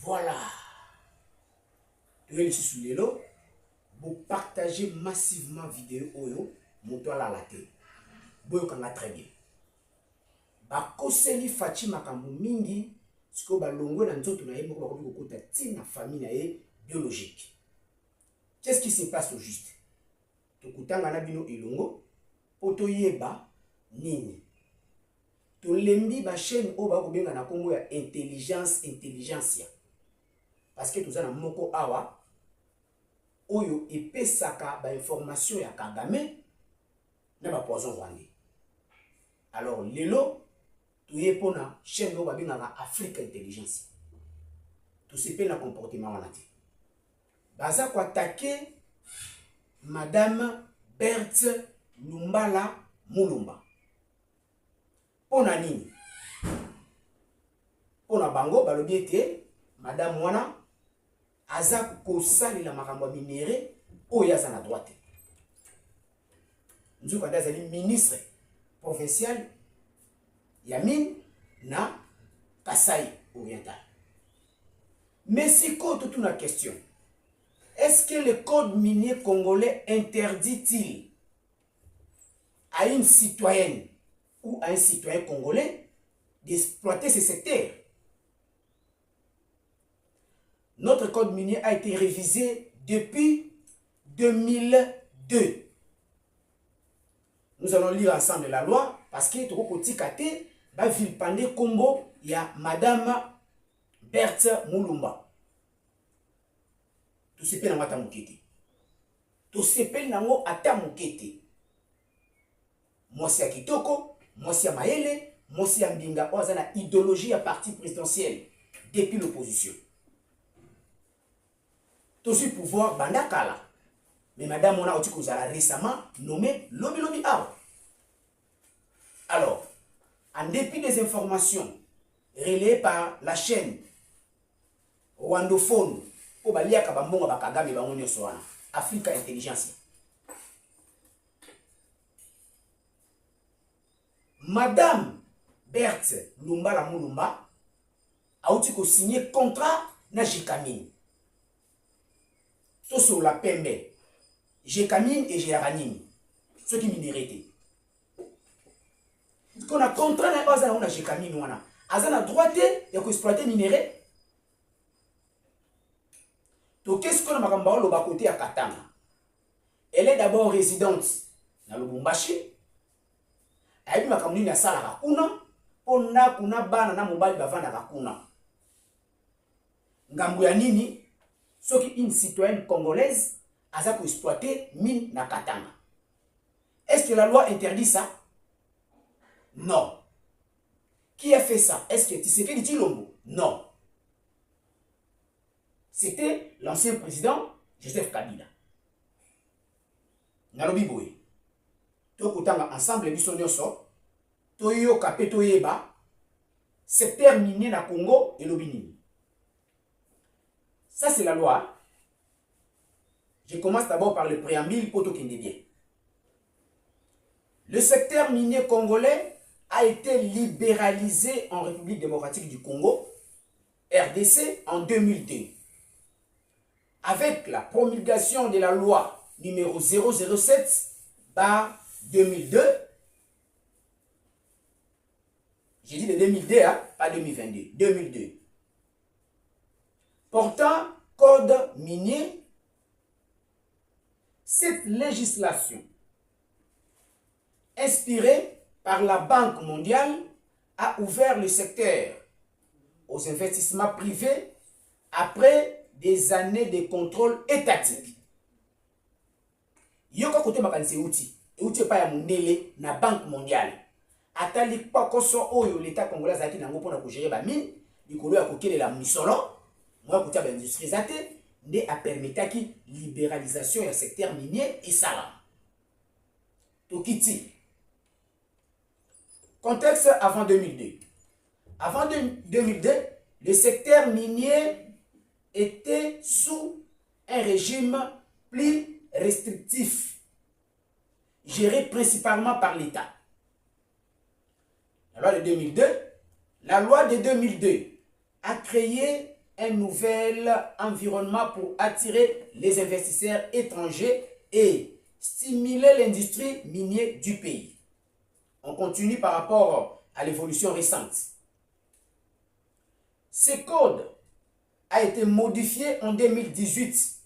Voilà. Vous partagez massivement vidéo oyo, moto la latte. Boyo kanga très bien. Bakoseli Fatima Kambu mingi, siko balongo na nzoto na ye moko bakoki kokota tina famille na ye biologique. Qu'est-ce qui se passe au juste? Tokutanga na bino elongo, poto yeba nini. Tolembi ba chaîne o ba kobenga na Kongo ya intelligentsia. Parce que tozana moko awa oyo epesaka ba information ya Kagame na ba poison rwandais. Alors lelo toye pona chaîne o ba benga Africa Intelligence. Tout se pe na comportement wana te. Baza ko attaquer Madame Berthe Lumbala Mulumba. Pona nini? Pona bango balobi ete Madame wana aza kosali la makambo minéré oyo aza na droite. Nzuka ndazali ministre provincial ya mine na Kasai oriental. Mais si toute une question, est-ce que le code minier congolais interdit-il à une citoyenne ou à un citoyen congolais d'exploiter ce secteur? Notre code minier a été révisé depuis 2002. Nous allons lire ensemble la loi parce que tout le monde va vilpender Combo, il y a Madame Berthe Mulumba. Tout se fait dans ma moukete. Tout se fait dans ma moukete. Moi c'est Kitoko, moi c'est Maele, moi c'est Mbinga. On a une idéologie à parti présidentiel depuis l'opposition. Tout ce pouvoir bandakala. Mais Madame Mona Otikouzala récemment nommé Lobi Lobi Ao. Alors, en dépit des informations relayées par la chaîne rwandophone pour balia kabambonga bakagame bangonyo soana Africa Intelligence, Madame Berthe Lumbala Mulumba a otiko signé contrat na Jekamine. Tout sur la Pembe, Jekamine et Jéranine, ceux qui minérité. Qu'on a contrat na baza na Jekamine wana. Azana droite ya ko exploiter minéré. To qu'est-ce qu'on a makamba lo ba côté à Katanga. Elle est d'abord résidente na Lubumbashi. Ayi makamuni na sala kuna, pona kuna bana na mobali bavanda kuna. Ngambu ya nini? Sauf qu'une citoyenne congolaise a pour exploiter mine na Katanga. Est-ce que la loi interdit ça? Non. Qui a fait ça? Est-ce que Tshisekedi Tshilombo? Non. C'était l'ancien président Joseph Kabila. Nalobi boye. Tokutanga ensemble biso nyonso. Toyo kapé toyeba. Secteur minier na Congo et lobinini. Ça, c'est la loi. Je commence d'abord par le préambule pour tout qui bien. Le secteur minier congolais a été libéralisé en République démocratique du Congo, RDC, en 2002. Avec la promulgation de la loi numéro 007/2002, j'ai dit de 2002, hein, pas 2022, 2002. Portant code minier, cette législation, inspirée par la Banque mondiale, a ouvert le secteur aux investissements privés après des années de contrôle étatique. Yoka kote makanise outi pa ya mundele na Banque mondiale. Atali pa koso oyo l'État congolais zaki nango pona ko gérer ba mine, likolo ya kokele la misolo. Moi, pour l'industrie, il a permis la libéralisation du secteur minier et salam. Tokiti. Contexte avant 2002. Avant 2002, le secteur minier était sous un régime plus restrictif, géré principalement par l'État. La loi de 2002 a créé un nouvel environnement pour attirer les investisseurs étrangers et stimuler l'industrie minière du pays. On continue par rapport à l'évolution récente. Ce code a été modifié en 2018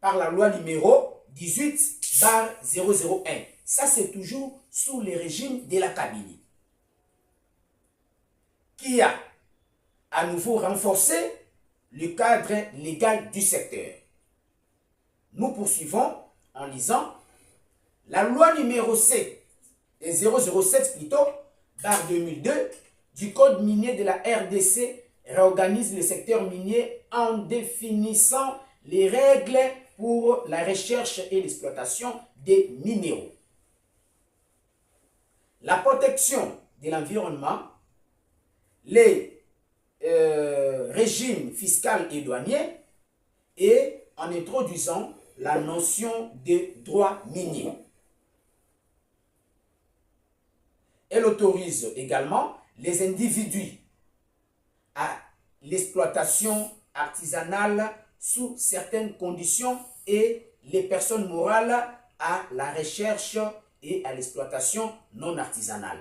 par la loi numéro 18/001. Ça, c'est toujours sous le régime de la Kabylie, qui a à nouveau renforcé le cadre légal du secteur. Nous poursuivons en lisant la loi numéro 7 et 007 plutôt, par 2002 du code minier de la RDC réorganise le secteur minier en définissant les règles pour la recherche et l'exploitation des minéraux. La protection de l'environnement, les régimes fiscal et douanier et en introduisant la notion de droit minier. Elle autorise également les individus à l'exploitation artisanale sous certaines conditions et les personnes morales à la recherche et à l'exploitation non artisanale,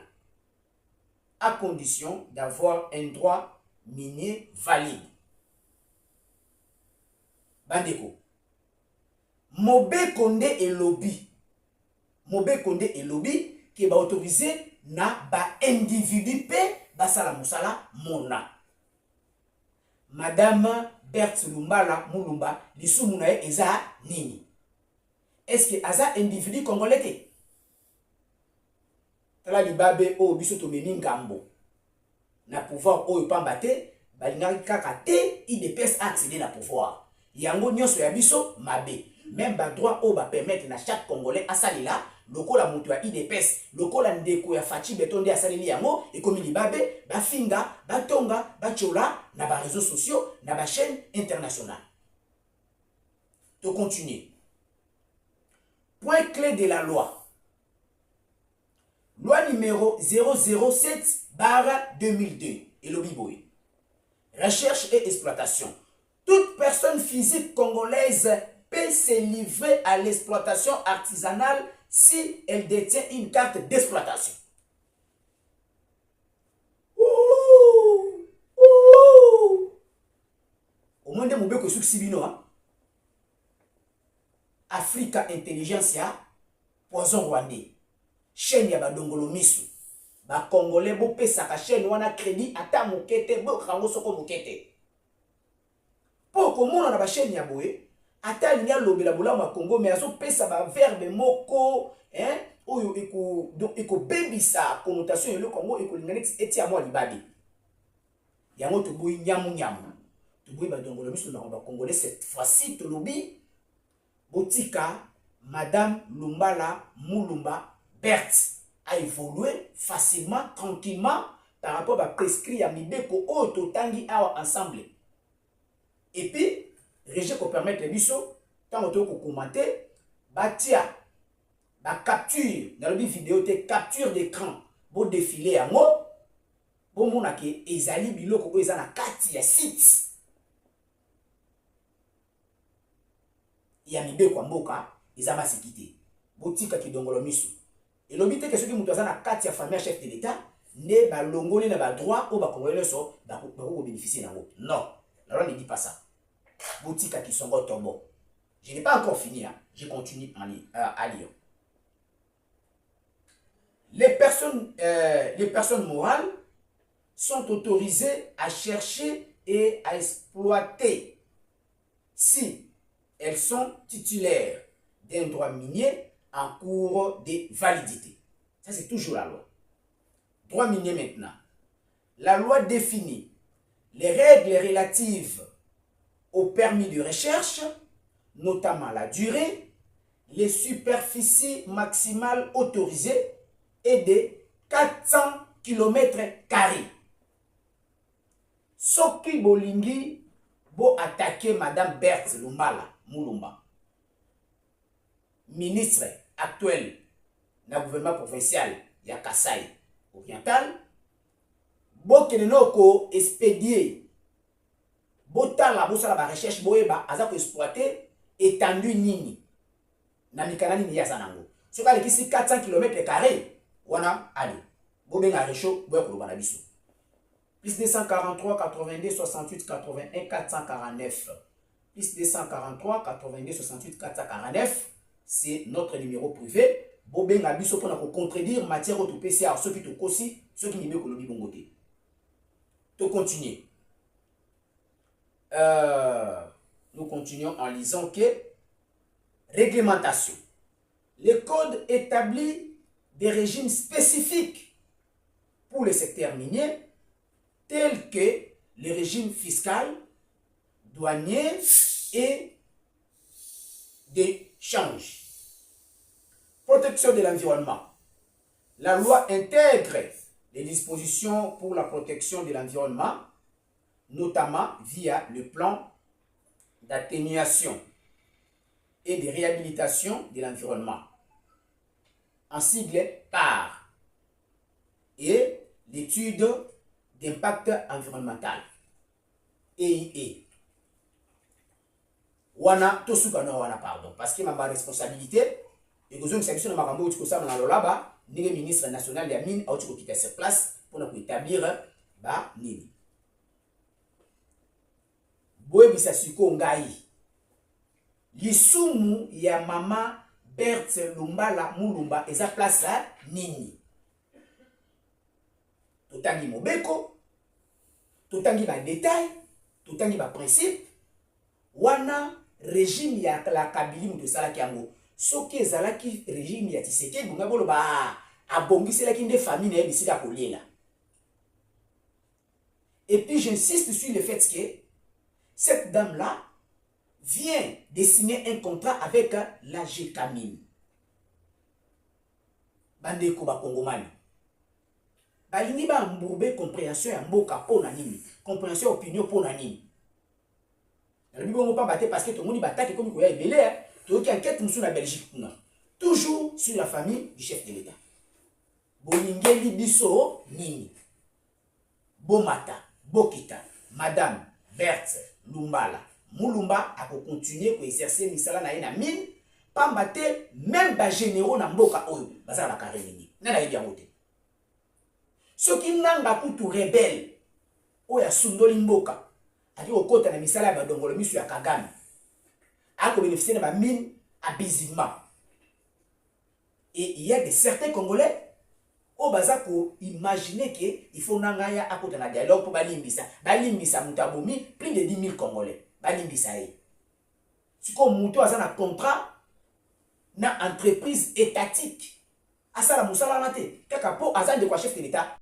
à condition d'avoir un droit minier valide. Bandeko, Mobe Konde et lobby qui va autoriser na ba individu pe basala musala mona. Madame Berthe Lumbala Mulumba lisumu na ye eza nini? Est-ce que aza individu congolais te? Tala libabe o biso tomeni ngambo na pouvoir oyo pamba te balingaki kaka te IDPS accéder na pouvoir. Yango nyonso ya biso mabe. Même ba droit o ba permettre na chaque congolais asalila lokola mutu ya IDPS lokola ndeko ya Fachi Betonde asaleli yango ekomi libabe bafinga batonga bachola na ba réseaux sociaux na ba chaîne internationale. To continuer. Point clé de la loi. Loi numéro 007/2002 et l'Obiboé. Recherche et exploitation. Toute personne physique congolaise peut se livrer à l'exploitation artisanale si elle détient une carte d'exploitation. Au monde de Mobeko Suksibino, Africa Intelligentsia, Poison Rwandais, chaîne ya badongolo misu, ba congolais bo pesaka chaîne wana crédit ata mokete bo rango soko mokete. Po komona na ba chaîne ya boye, ata linya lobela bolamu ya Congo mais azo pesa ba verbe moko, oyo eko bebisa connotation le Congo eko lingana eti amwa libabi. Yango to boyi nyamu. To boyi badongolo misu na ba congolais cette fois-ci to lobi botika Madame Lumbala Mulumba Berthe a évolué facilement, tranquillement par rapport à prescrit à Mibeko Oto Tangi Awa ensemble. Et puis, Régé qu'on permet les biso, tant qu'on commenter, batia, ba capture, dans le vidéo, te capture d'écran, bon défilé à moi, bon mon ake, ezali biloko, ezana kati ya site. Ya Mibeko Mboka, ezama sikite. Botika ki dongolo misu. Et l'obité que ceux qui m'ont na carte ya famille chef de l'État ne ba longoli na ba droit au ba congolais so ba ko bénéficier na. Non, la loi ne dit pas ça. Boutique qui sont tombeau. Je n'ai pas encore fini, hein. Je continue à lire. Les personnes morales sont autorisées à chercher et à exploiter si elles sont titulaires d'un droit minier en cours de validité. Ça, c'est toujours la loi. Droit minier maintenant. La loi définit les règles relatives au permis de recherche, notamment la durée, les superficies maximales autorisées et de 400 km². Soki Bolingi bo attaquer Madame Berthe Lumbala Mulumba, ministre actuel du gouvernement provincial ya Kasai Oriental, bokenenoko expédier botala bosala ba recherche boyeba aza ko exploiter étendue nini na mikana nini ya sanango soki alekisi 400 km², wana allez bobenga recho boya koloba na biso plus 243 82 68 81 449 plus 243 82 68 449, c'est notre numéro privé. Bobenga biso pona ko contredire matière au PCR ceux qui te kosi ceux qui n'y veulent kolobi bongote. To continuer. Nous continuons en lisant que réglementation. Le code établit des régimes spécifiques pour le secteur minier tels que le régime fiscal, douanier et d'échange. Protection de l'environnement. La loi intègre les dispositions pour la protection de l'environnement, notamment via le plan d'atténuation et de réhabilitation de l'environnement, en sigle PAR, et l'étude d'impact environnemental, EIE. Wana, tosuka no wana, pardon, parce que ma responsabilité, et que je me suis dit, que ça dans l'olaba, ni le ministre national de la mine a occupé cette place pour établir ba nini. Boye bisa siko ngai. Lisumu ya mama Berthe Lumbala Mulumba eza place nini. Totangi mobeko, totangi ba détail, totangi ba principe, wana régime ya la Kabili de Salaki yango. Soki ezalaki régime ya Tshisekedi bunga bolo ba abongiselaki nde famille na bisika kolela. Et puis j'insiste sur le fait que cette dame là vient de signer un contrat avec la GECAMIN. Bandeko ba Kongomani. Balingi ba mbourbe compréhension ya mboka pona nini, compréhension opinion pona nini. La Bible pas battre parce que tout le monde battait comme il y a belé. Donc, enquête sur la Belgique. Toujours sur la famille du chef de l'État. Bolingeli biso nini. Bomata, Bokita, Madame Berthe Lumbala. Mulumba a continué à exercer misala na mine. Pambate même ba généraux na mboka oyo. Bazala la carré nini. Nana yebi yangote. Ce qui nanga kutu rebelle. Oya sundoli mboka. Adi okota na misala ba dongolo misu ya Kagame. A bénéficié de ma mine abusivement. Et il y a certains Congolais au bazako imaginer qu'il faut nangaya à côté de la dialogue pour balimbisa. Balimbisa mutabomi plus de 10 000 Congolais. Balimbisa e. Si comme muto a un contrat na entreprise étatique. Asala musala nate. Kaka po azan de quoi chef de l'État.